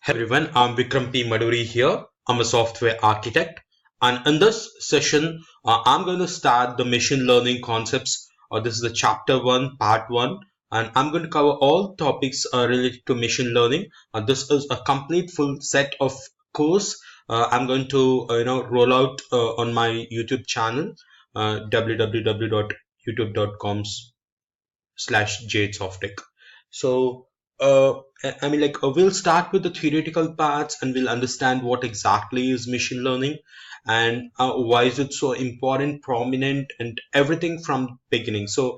Everyone, I'm Vikram Madduri here. I'm a software architect, and in this session, I'm going to start the machine learning concepts. This is the chapter one, part one, and I'm going to cover all topics related to machine learning. This is a complete full set of course. I'm going to roll out on my YouTube channel, www.youtube.com/Softech. So, we'll start with the theoretical parts and we'll understand what exactly is machine learning and why is it so important, prominent, and everything from beginning. So,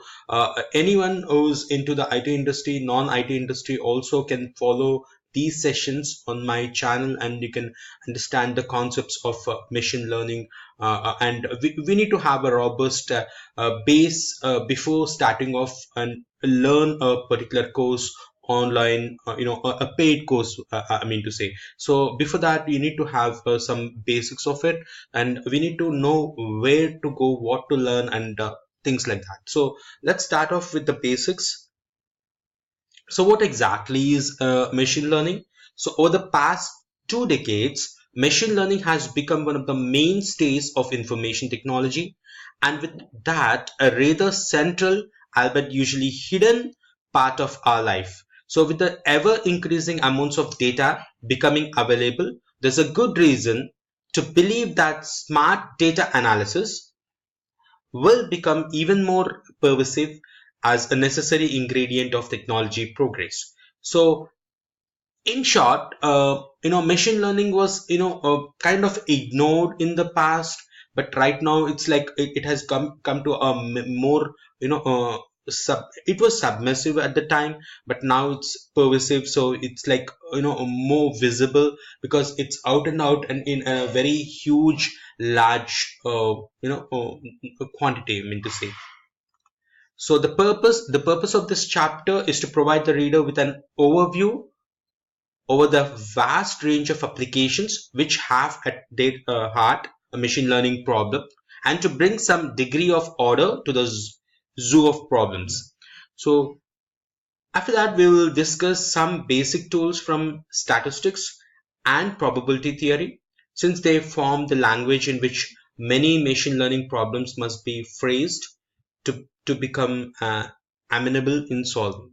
anyone who's into the IT industry, non-IT industry also can follow these sessions on my channel and you can understand the concepts of machine learning and we need to have a robust base before starting off and learn a particular course online, a paid course, I mean to say. So before that, you need to have some basics of it, and we need to know where to go, what to learn, and things like that. So let's start off with the basics. So what exactly is machine learning? So over the past 2 decades, machine learning has become one of the mainstays of information technology, and with that, a rather central, albeit usually hidden, part of our life. So with the ever increasing amounts of data becoming available, there's a good reason to believe that smart data analysis will become even more pervasive as a necessary ingredient of technology progress. So in short, machine learning was, kind of ignored in the past, but right now it's like it has come to a more, it was submissive at the time, but now it's pervasive. So it's like, more visible because it's out and out and in a very huge, large, quantity, I mean to say. So the purpose of this chapter is to provide the reader with an overview over the vast range of applications which have at their heart a machine learning problem and to bring some degree of order to the zoo of problems. So after that, we will discuss some basic tools from statistics and probability theory since they form the language in which many machine learning problems must be phrased to become amenable in solving.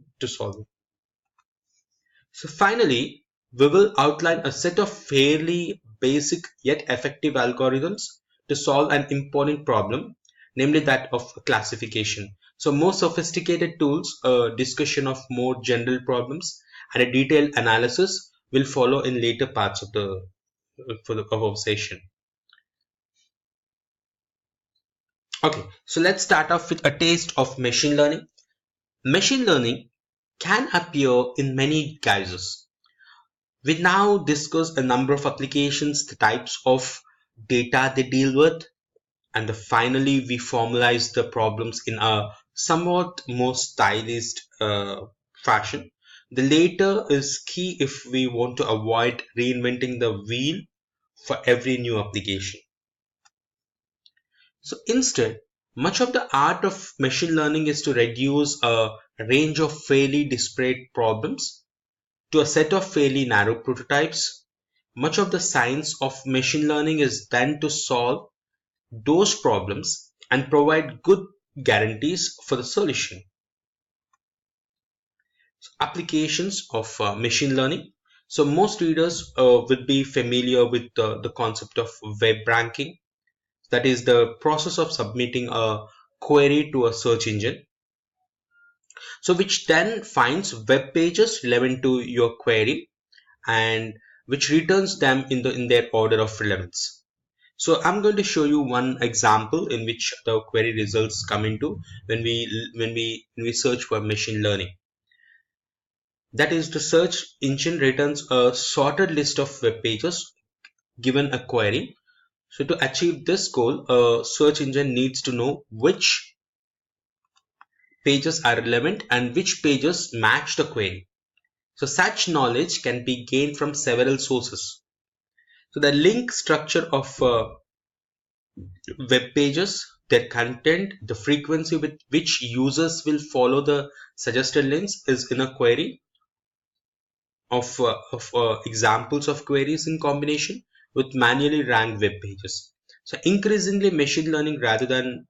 So finally, we will outline a set of fairly basic yet effective algorithms to solve an important problem, namely that of classification. So more sophisticated tools, a discussion of more general problems, and a detailed analysis will follow in later parts of our session. Okay, so let's start off with a taste of machine learning. Machine learning can appear in many guises. We now discuss a number of applications, the types of data they deal with, and finally we formalize the problems in a somewhat more stylized fashion. The later is key if we want to avoid reinventing the wheel for every new application. So instead, much of the art of machine learning is to reduce a range of fairly disparate problems to a set of fairly narrow prototypes. Much of the science of machine learning is then to solve those problems and provide good guarantees for the solution. So applications of machine learning. So most readers will be familiar with the concept of web ranking. That is the process of submitting a query to a search engine. So which then finds web pages relevant to your query and which returns them in their order of relevance. So I'm going to show you one example in which the query results come into when we search for machine learning. That is, the search engine returns a sorted list of web pages given a query. So to achieve this goal, a search engine needs to know which pages are relevant and which pages match the query. So such knowledge can be gained from several sources. So the link structure of web pages, their content, the frequency with which users will follow the suggested links is in a query. of examples of queries in combination with manually ranked web pages. So increasingly, machine learning rather than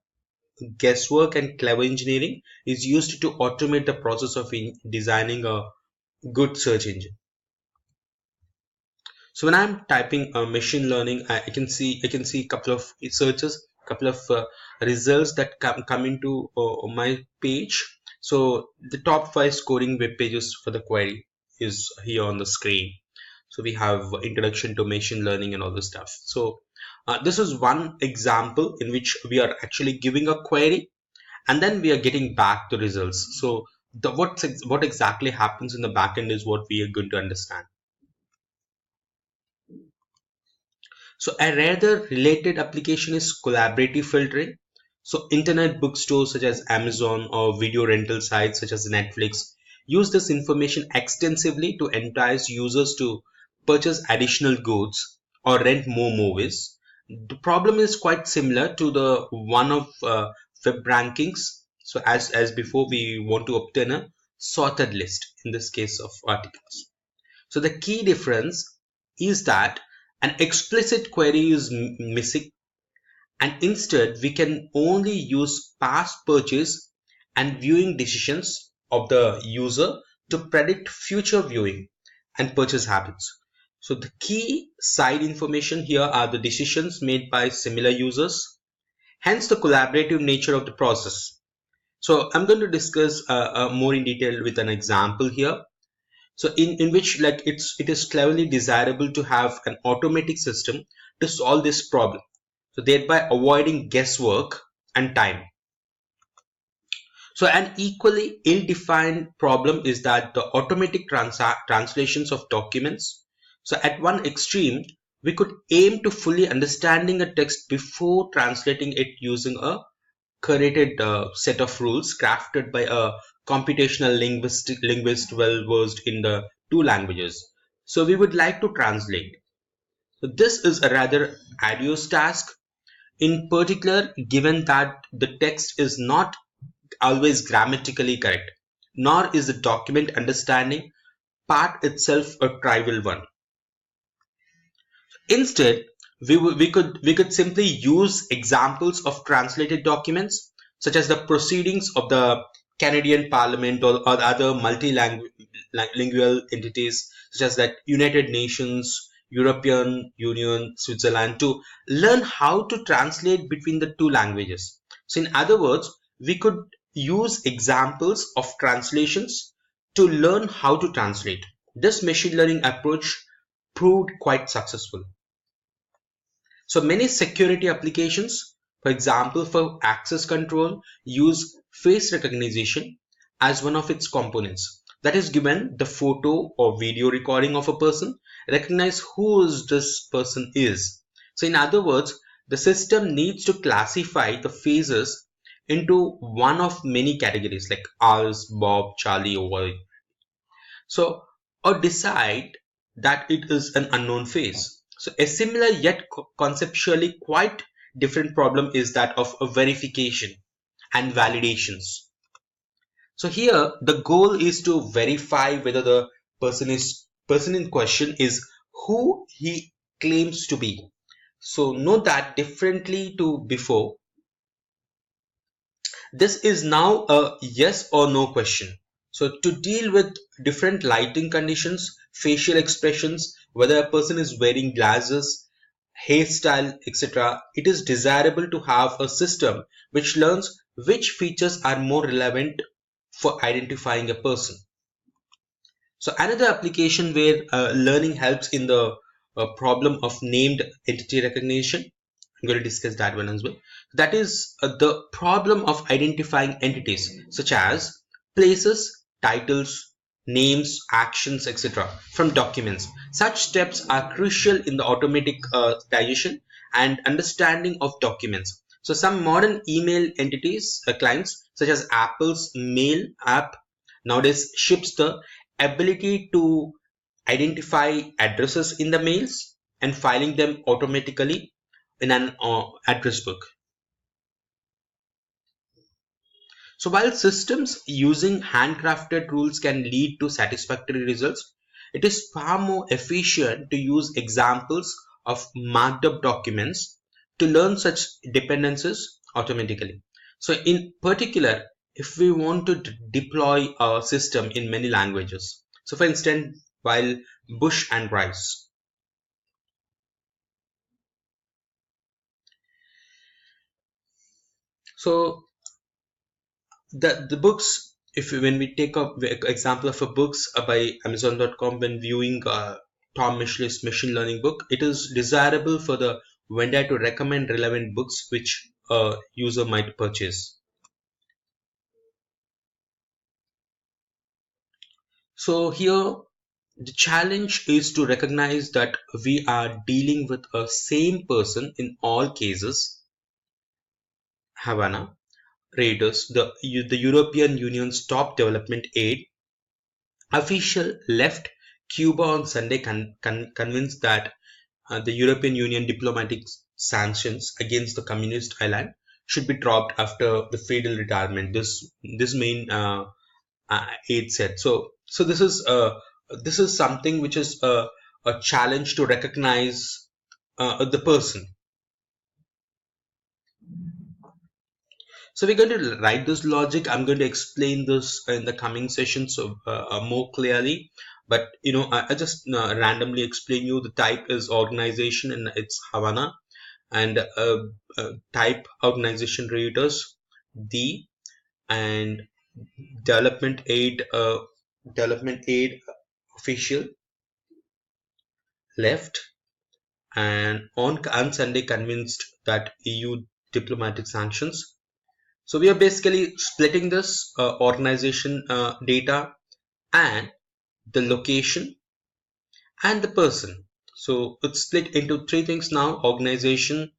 guesswork and clever engineering is used to automate the process of designing a good search engine. So when I'm typing machine learning, I can see a couple of searches, couple of results that come into my page. So the top 5 scoring web pages for the query is here on the screen. So we have introduction to machine learning and all this stuff. So this is one example in which we are actually giving a query and then we are getting back the results. So what exactly happens in the backend is what we are going to understand. So a rather related application is collaborative filtering. So internet bookstores such as Amazon or video rental sites such as Netflix use this information extensively to entice users to purchase additional goods or rent more movies. The problem is quite similar to the one of web rankings. So as before, we want to obtain a sorted list in this case of articles. So the key difference is that an explicit query is missing, and instead we can only use past purchase and viewing decisions of the user to predict future viewing and purchase habits. So the key side information here are the decisions made by similar users, hence the collaborative nature of the process. So I'm going to discuss more in detail with an example here. So in which like it is cleverly desirable to have an automatic system to solve this problem, so thereby avoiding guesswork and time. So an equally ill-defined problem is that the automatic translations of documents. So at one extreme, we could aim to fully understanding a text before translating it using a curated set of rules crafted by a computational linguist well versed in the two languages. So we would like to translate. So this is a rather arduous task, in particular, given that the text is not always grammatically correct, nor is the document understanding part itself a trivial one. Instead, we could simply use examples of translated documents, such as the proceedings of the Canadian Parliament or other multilingual entities, such as that United Nations, European Union, Switzerland, to learn how to translate between the two languages. So, in other words, we could use examples of translations to learn how to translate. This machine learning approach proved quite successful. So many security applications, for example, for access control, use face recognition as one of its components. That is, given the photo or video recording of a person, recognize who is this person is. So in other words, the system needs to classify the faces into one of many categories like Alice, Bob, Charlie, or so, or decide that it is an unknown face. So a similar yet conceptually quite different problem is that of a verification and validations. So here the goal is to verify whether the person in question is who he claims to be. So note that differently to before, this is now a yes or no question. So to deal with different lighting conditions, facial expressions, whether a person is wearing glasses, hairstyle, etc., it is desirable to have a system which learns which features are more relevant for identifying a person. So another application where learning helps in the problem of named entity recognition, I'm going to discuss that one as well. That is the problem of identifying entities such as places, titles, names, actions, etc. from documents. Such steps are crucial in the automatic digestion and understanding of documents. So some modern email entities, clients such as Apple's Mail app nowadays ships the ability to identify addresses in the mails and filing them automatically in an address book. So while systems using handcrafted rules can lead to satisfactory results, It is far more efficient to use examples of marked up documents to learn such dependencies automatically. So in particular, if we want to deploy a system in many languages, so for instance, while bush and rice. So the books, if when we take up the example of a books by Amazon.com, when viewing Tom Michel's machine learning book, it is desirable for the vendor to recommend relevant books which a user might purchase. So here the challenge is to recognize that we are dealing with a same person in all cases. Havana, Raiders, the European Union's top development aid official, left Cuba on Sunday convinced that the European Union diplomatic sanctions against the communist island should be dropped after the fatal retirement. This main aide said. So this is something which is a challenge to recognize the person. So we're going to write this logic. I'm going to explain this in the coming sessions more clearly. But I just randomly explain you. The type is organization and it's Havana, and type organization readers D, and development aid official left, and on Sunday convinced that EU diplomatic sanctions. So we are basically splitting this organization data and the location and the person. So it's split into three things now: organization,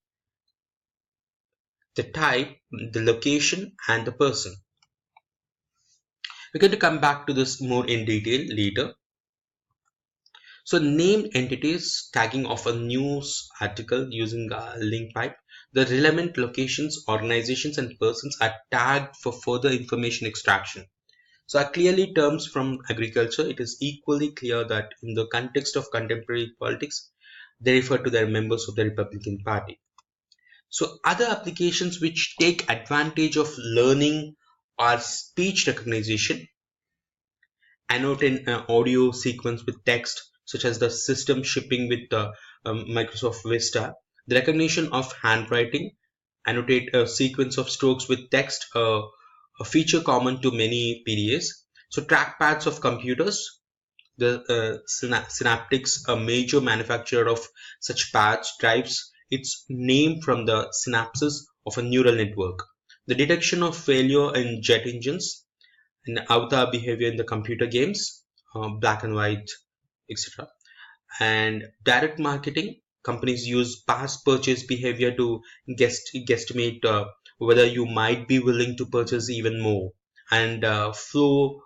the type, the location, and the person. We're going to come back to this more in detail later. So named entities, tagging of a news article using a link pipe. The relevant locations, organizations, and persons are tagged for further information extraction. So are clearly terms from agriculture. It is equally clear that in the context of contemporary politics, they refer to their members of the Republican Party. So other applications which take advantage of learning are speech recognition, annotate an audio sequence with text, such as the system shipping with Microsoft Vista, the recognition of handwriting, annotate a sequence of strokes with text, a feature common to many PDAs. So trackpads of computers, the Synaptics, a major manufacturer of such pads, derives its name from the synapses of a neural network. The detection of failure in jet engines and avatar behavior in the computer games, black and white, etc. And direct marketing, companies use past purchase behavior to guesstimate whether you might be willing to purchase even more. And floor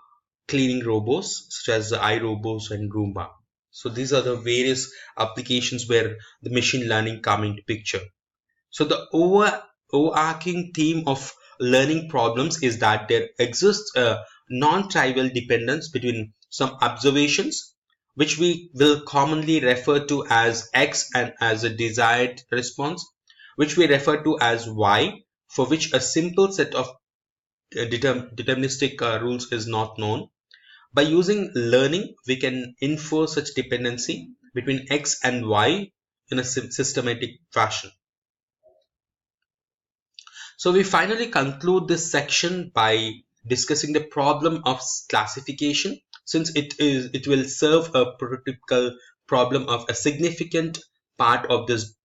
cleaning robots such as the iRobots and Roomba. So these are the various applications where the machine learning come into picture. So the overarching theme of learning problems is that there exists a non-trivial dependence between some observations, which we will commonly refer to as X and as a desired response, which we refer to as Y, for which a simple set of deterministic rules is not known. By using learning, we can infer such dependency between X and Y in a systematic fashion. So we finally conclude this section by discussing the problem of classification, since it will serve a prototypical problem of a significant part of this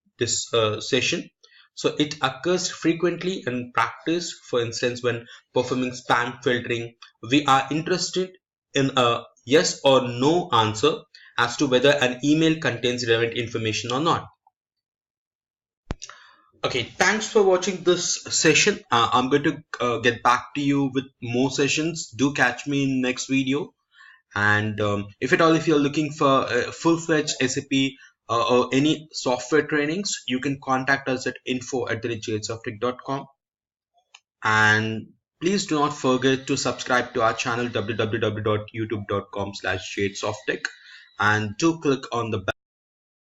session. So it occurs frequently in practice. For instance, when performing spam filtering, we are interested in a yes or no answer as to whether an email contains relevant information or not. Okay, thanks for watching this session. I'm going to get back to you with more sessions. Do catch me in next video. And if at all, if you're looking for full-fledged SAP or any software trainings, you can contact us at info@softech.com. And please do not forget to subscribe to our channel www.youtube.com/Softech. and do click on the bell